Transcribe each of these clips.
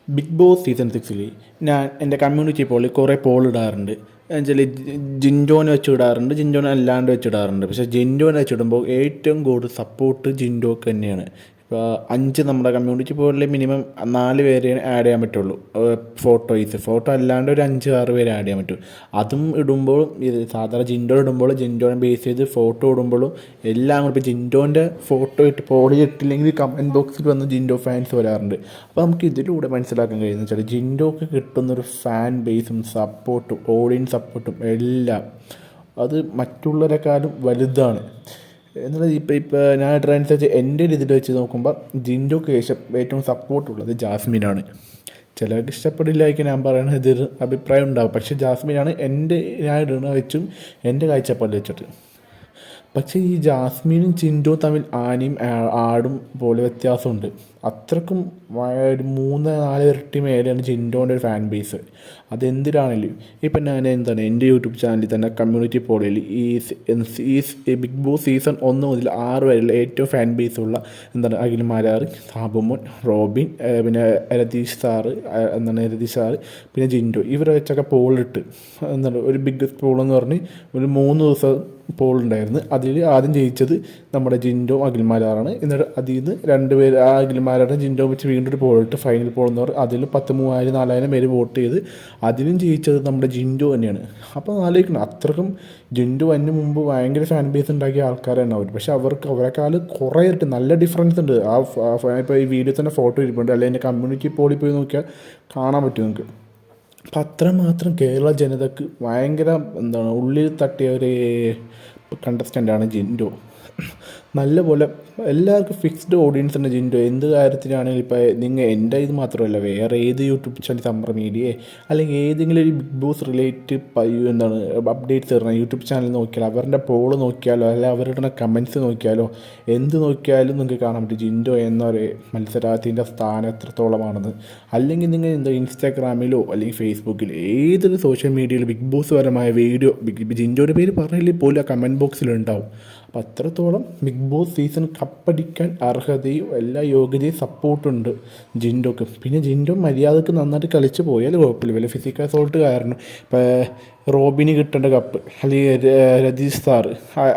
Big boss season 6 ഞാൻ എൻ്റെ community പോളിൽ കുറേ പോൾ ഇടാറുണ്ട്. എന്നുവെച്ചാൽ ജിൻഡോനെ വെച്ചിടാറുണ്ട്, ജിൻഡോനെ അല്ലാണ്ട് വെച്ചിടാറുണ്ട്. പക്ഷേ ജിൻഡോനെ വെച്ചിടുമ്പോൾ ഏറ്റവും കൂടുതൽ സപ്പോർട്ട് ജിൻഡോക്ക് തന്നെയാണ്. ഇപ്പോൾ 5 നമ്മുടെ കമ്മ്യൂണിറ്റി പോളിൽ മിനിമം 4 പേരെ ആഡ് ചെയ്യാൻ പറ്റുള്ളൂ. ഫോട്ടോ അല്ലാണ്ട് ഒരു 5-6 പേര് ആഡ് ചെയ്യാൻ പറ്റും. അതും ഇടുമ്പോഴും ഇത് സാധാരണ ജിൻഡോ ഇടുമ്പോൾ ജിൻഡോനെ ബേസ് ചെയ്ത് ഫോട്ടോ ഇടുമ്പോഴും എല്ലാം കൂടി ഇപ്പോൾ ജിൻഡോൻ്റെ ഫോട്ടോ ഇട്ട് പോളി ഇട്ടില്ലെങ്കിൽ കമൻറ്റ് ബോക്സിൽ വന്ന് ജിൻഡോ ഫാൻസ് വരാറുണ്ട്. അപ്പോൾ നമുക്ക് ഇതിലൂടെ മനസ്സിലാക്കാൻ കഴിയുന്നത് വെച്ചാൽ ജിൻഡോക്ക് കിട്ടുന്നൊരു ഫാൻ ബേസും സപ്പോർട്ടും ഓഡിയൻസ് സപ്പോർട്ടും എല്ലാം അത് മറ്റുള്ളവരെക്കാളും വലുതാണ്. എന്നുള്ളത് ഇപ്പോൾ ഞാൻ ഇട്ടനുസരിച്ച് എൻ്റെ ഒരു ഇതിൽ വെച്ച് നോക്കുമ്പോൾ ജിൻഡോക്ക് ശേഷം ഏറ്റവും സപ്പോർട്ടുള്ളത് ജാസ്മിനാണ്. ചിലർക്ക് ഇഷ്ടപ്പെടില്ലായിരിക്കും ഞാൻ പറയുന്നത്, ഇതിൽ അഭിപ്രായം ഉണ്ടാകും. പക്ഷേ ജാസ്മിനാണ് ഞാൻ ഇടുന്ന വെച്ചും എൻ്റെ കാഴ്ചപ്പാടിൽ വെച്ചിട്ട്. പക്ഷേ ഈ ജാസ്മിനും ജിൻഡോ തമ്മിൽ ആനയും ആടും പോലെ വ്യത്യാസമുണ്ട്. അത്രക്കും ഒരു 3-4 ഇരട്ടി മേലെയാണ് ജിൻഡോൻ്റെ ഒരു ഫാൻ ബേസ്. അതെന്തിനാണെങ്കിലും ഇപ്പം ഞാൻ എൻ്റെ യൂട്യൂബ് ചാനലിൽ തന്നെ കമ്മ്യൂണിറ്റി പോളിൽ ഈ ബിഗ് ബോസ് സീസൺ 1 മുതൽ 6 വരെയുള്ള ഏറ്റവും ഫാൻ ബേസുള്ള അഖിൽ മാരാർ, സാബുമോൻ, റോബിൻ, പിന്നെ രതീഷ് സാറ്, പിന്നെ ജിൻഡോ, ഇവരെ വെച്ചൊക്കെ പോളിട്ട് ഒരു ബിഗ്ഗസ്റ്റ് പോളെന്ന് പറഞ്ഞ് ഒരു 3 ദിവസം പോളുണ്ടായിരുന്നു. അതിൽ ആദ്യം ജയിച്ചത് നമ്മുടെ ജിൻഡോ അഖിൽമാരാറാണ്. എന്നിട്ട് അതിൽ നിന്ന് 2 പേര് ആ അഖിൽമാരാറുടെ ജിൻഡോ വെച്ച് വീണ്ടും ഒരു പോളിട്ട് ഫൈനൽ പോൾ എന്ന് പറഞ്ഞാൽ അതിൽ 10,000-4,000 പേര് വോട്ട് ചെയ്ത് അതിലും ജയിച്ചത് നമ്മുടെ ജിൻഡോ തന്നെയാണ്. അപ്പോൾ ആലോചിക്കണം, അത്രക്കും ജിൻഡോ അതിന് മുമ്പ് ഭയങ്കര ഫാൻ ബേസ് ഉണ്ടാക്കിയ ആൾക്കാരാണ് അവർ. പക്ഷേ അവരെക്കാൾ കുറേ ഇരട്ടി നല്ല ഡിഫറൻസ് ഉണ്ട്. ഇപ്പോൾ ഈ വീഡിയോ തന്നെ ഫോട്ടോ ഇരിപ്പുണ്ട്, അല്ലെങ്കിൽ എൻ്റെ കമ്മ്യൂണിറ്റി പോളിൽ പോയി നോക്കിയാൽ കാണാൻ പറ്റും നിങ്ങൾക്ക്. അപ്പം അത്രമാത്രം കേരള ജനതക്ക് ഭയങ്കര ഉള്ളിൽ തട്ടിയ ഒരു കണ്ടസ്റ്റൻ്റാണ് ജിൻഡോ. നല്ലപോലെ എല്ലാവർക്കും ഫിക്സ്ഡ് ഓഡിയൻസ് ഉണ്ട് ജിൻഡോ. എന്ത് കാര്യത്തിനാണെങ്കിലും ഇപ്പോൾ നിങ്ങൾ എൻ്റെ ഇത് മാത്രമല്ല, വേറെ ഏത് യൂട്യൂബ് ചാനൽ സമ്മർ മീഡിയയെ അല്ലെങ്കിൽ ഏതെങ്കിലും ഒരു ബിഗ് ബോസ് റിലേറ്റ് അപ്ഡേറ്റ്സ് തരുന്ന യൂട്യൂബ് ചാനൽ നോക്കിയാലോ, അവരുടെ പോള് നോക്കിയാലോ, അല്ലെങ്കിൽ അവരുടെ കമൻറ്റ്സ് നോക്കിയാലോ, എന്ത് നോക്കിയാലും നിങ്ങൾക്ക് കാണാൻ പറ്റും ജിൻഡോ എന്നൊരു മത്സരാർത്ഥിൻ്റെ സ്ഥാനം എത്രത്തോളമാണെന്ന്. അല്ലെങ്കിൽ നിങ്ങൾ ഇൻസ്റ്റാഗ്രാമിലോ അല്ലെങ്കിൽ ഫേസ്ബുക്കിലോ ഏതൊരു സോഷ്യൽ മീഡിയയിലും ബിഗ് ബോസ് പരമായ വീഡിയോ ജിൻഡോയുടെ പേര് പറഞ്ഞില്ലെങ്കിൽ പോലും ആ കമൻറ്റ് ബോക്സിലുണ്ടാവും. അപ്പോൾ അത്രത്തോളം ബിഗ് ബോസ് സീസൺ കപ്പടിക്കാൻ അർഹതയും എല്ലാ യോഗ്യതയും സപ്പോർട്ടുണ്ട് ജിൻഡോക്ക്. പിന്നെ ജിൻഡോ മര്യാദക്ക് നന്നായിട്ട് കളിച്ച് പോയാൽ കുഴപ്പമില്ല. വല്ല ഫിസിക്കൽ അസോൾട്ട് കാരണം ഇപ്പോൾ റോബിന് കിട്ടേണ്ട കപ്പ് അല്ലെങ്കിൽ രതീഷ് സാറ്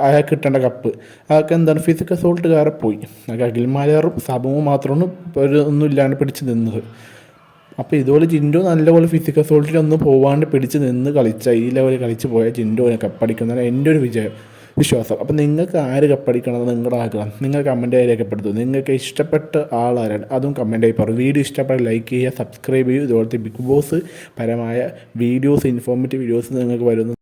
അയാൾക്ക് കിട്ടേണ്ട കപ്പ് അയാൾക്ക് ഫിസിക്കൽ അസോൾട്ട് കാരണം പോയി. അഖിൽമാരാറും സബവും മാത്രമാണ് ഒന്നും ഇല്ലാണ്ട് പിടിച്ച് നിന്നത്. അപ്പോൾ ഇതുപോലെ ജിൻഡോ നല്ലപോലെ ഫിസിക്കൽ അസോൾട്ടിലൊന്നും പോവാണ്ട് പിടിച്ച് നിന്ന് ഈ ലെവലിൽ കളിച്ച് പോയാൽ ജിൻഡോനെ കപ്പടിക്കുന്നതാണ് എൻ്റെ ഒരു വിശ്വാസം. അപ്പോൾ നിങ്ങൾക്ക് ആര് കപ്പടിക്കണമെന്ന് നിങ്ങളുടെ ആഗ്രഹം നിങ്ങൾ കമൻറ്റായി രേഖപ്പെടുത്തും. നിങ്ങൾക്ക് ഇഷ്ടപ്പെട്ട ആളാരാണ് അതും കമൻറ്റായി പറയും. വീഡിയോ ഇഷ്ടപ്പെട്ട ലൈക്ക് ചെയ്യുക, സബ്സ്ക്രൈബ് ചെയ്യുക. ഇതുപോലത്തെ ബിഗ് ബോസ് പരമായ വീഡിയോസ്, ഇൻഫോർമേറ്റീവ് വീഡിയോസ് നിങ്ങൾക്ക് വരുന്നു.